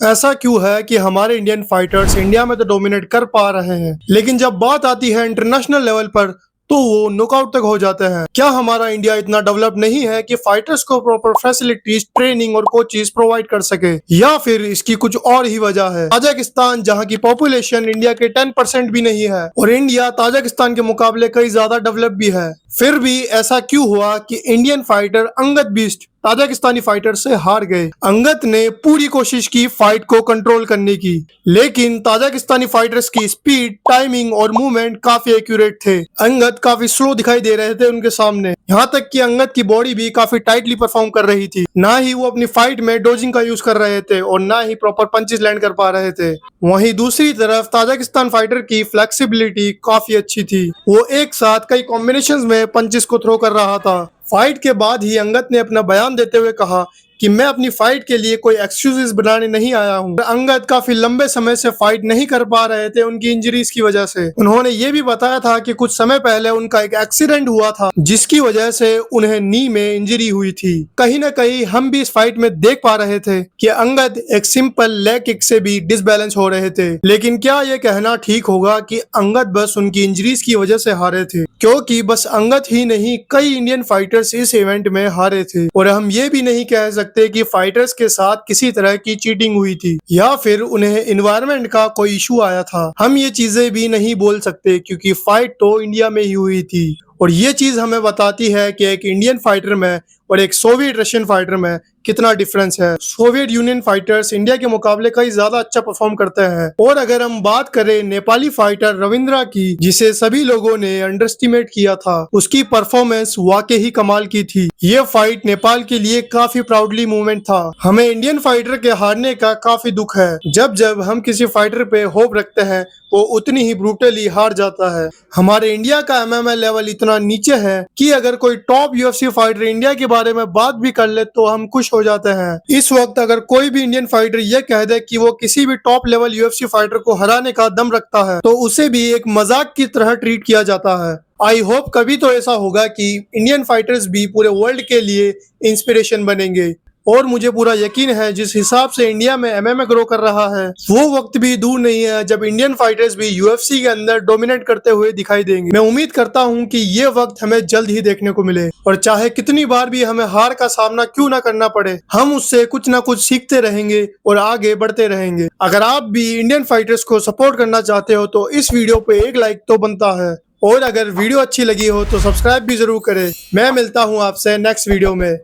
ऐसा क्यों है कि हमारे इंडियन फाइटर्स इंडिया में तो डोमिनेट कर पा रहे हैं, लेकिन जब बात आती है इंटरनेशनल लेवल पर तो वो नॉकआउट तक हो जाते हैं। क्या हमारा इंडिया इतना डेवलप नहीं है कि फाइटर्स को प्रॉपर फैसिलिटीज, ट्रेनिंग और कोचेस प्रोवाइड कर सके, या फिर इसकी कुछ और ही वजह है? ताजिकिस्तान, जहां की पॉपुलेशन इंडिया के 10% भी नहीं है, और इंडिया ताजिकिस्तान के मुकाबले कई ज्यादा डेवलप भी है, फिर भी ऐसा क्यों हुआ कि इंडियन फाइटर अंगद बिष्ट ताजिकिस्तानी फाइटर से हार गए? अंगद ने पूरी कोशिश की फाइट को कंट्रोल करने की, लेकिन ताजिकिस्तानी फाइटर्स की स्पीड, टाइमिंग और मूवमेंट काफी एक्यूरेट थे। अंगद काफी स्लो दिखाई दे रहे थे उनके सामने, यहाँ तक कि अंगद की बॉडी भी काफी टाइटली परफॉर्म कर रही थी। ना ही वो अपनी फाइट में डोजिंग का यूज कर रहे थे और ना ही प्रॉपर पंचेस लैंड कर पा रहे थे। वहीं दूसरी तरफ ताजिकिस्तान फाइटर की फ्लेक्सिबिलिटी काफी अच्छी थी, वो एक साथ कई कॉम्बिनेशंस में पंचेस को थ्रो कर रहा था। फाइट के बाद ही अंगद ने अपना बयान देते हुए कहा कि मैं अपनी फाइट के लिए कोई एक्सक्यूजेस बनाने नहीं आया हूं। अंगद काफी लंबे समय से फाइट नहीं कर पा रहे थे उनकी इंजरीज की वजह से। उन्होंने ये भी बताया था कि कुछ समय पहले उनका एक एक्सीडेंट हुआ था, जिसकी वजह से उन्हें नी में इंजरी हुई थी। कहीं ना कहीं हम भी इस फाइट में देख पा रहे थे कि अंगद एक सिंपल लेग किक से भी डिसबैलेंस हो रहे थे। लेकिन क्या ये कहना ठीक होगा कि अंगद बस उनकी इंजरीज की वजह से हारे थे? क्योंकि बस अंगद ही नहीं, कई इंडियन फाइटर्स इस इवेंट में हारे थे, और हम ये भी नहीं कह सकते कि फाइटर्स के साथ किसी तरह की चीटिंग हुई थी या फिर उन्हें एनवायरनमेंट का कोई इशू आया था। हम ये चीजें भी नहीं बोल सकते क्योंकि फाइट तो इंडिया में ही हुई थी, और ये चीज हमें बताती है कि एक इंडियन फाइटर में और एक सोवियत रशियन फाइटर में कितना डिफरेंस है। सोवियत यूनियन फाइटर्स इंडिया के मुकाबले कई ज्यादा अच्छा परफॉर्म करते हैं। और अगर हम बात करें नेपाली फाइटर रविंद्रा की, जिसे सभी लोगों ने अंडरस्टिमेट किया था, उसकी परफॉर्मेंस वाकई ही कमाल की थी। ये फाइट नेपाल के लिए काफी प्राउडली मूवमेंट था। हमें इंडियन फाइटर के हारने का काफी दुख है। जब जब हम किसी फाइटर पे होप रखते हैं, वो उतनी ही ब्रूटली हार जाता है। हमारे इंडिया का एमएमए लेवल इतना नीचे है कि अगर कोई टॉप यूएफसी फाइटर इंडिया के बारे में बात भी कर ले तो हम खुश हो जाते हैं। इस वक्त अगर कोई भी इंडियन फाइटर ये कह दे कि वो किसी भी टॉप लेवल यूएफसी फाइटर को हराने का दम रखता है, तो उसे भी एक मजाक की तरह ट्रीट किया जाता है। आई होप कभी तो ऐसा होगा कि इंडियन फाइटर्स भी पूरे वर्ल्ड के लिए इंस्पिरेशन बनेंगे। और मुझे पूरा यकीन है जिस हिसाब से इंडिया में एमएमए ग्रो कर रहा है, वो वक्त भी दूर नहीं है जब इंडियन फाइटर्स भी यूएफसी के अंदर डोमिनेट करते हुए दिखाई देंगे। मैं उम्मीद करता हूं कि ये वक्त हमें जल्द ही देखने को मिले, और चाहे कितनी बार भी हमें हार का सामना क्यों ना करना पड़े, हम उससे कुछ ना कुछ सीखते रहेंगे और आगे बढ़ते रहेंगे। अगर आप भी इंडियन फाइटर्स को सपोर्ट करना चाहते हो तो इस वीडियो पे एक लाइक तो बनता है, और अगर वीडियो अच्छी लगी हो तो सब्सक्राइब भी जरूर करें। मैं मिलता हूँ आपसे नेक्स्ट वीडियो में।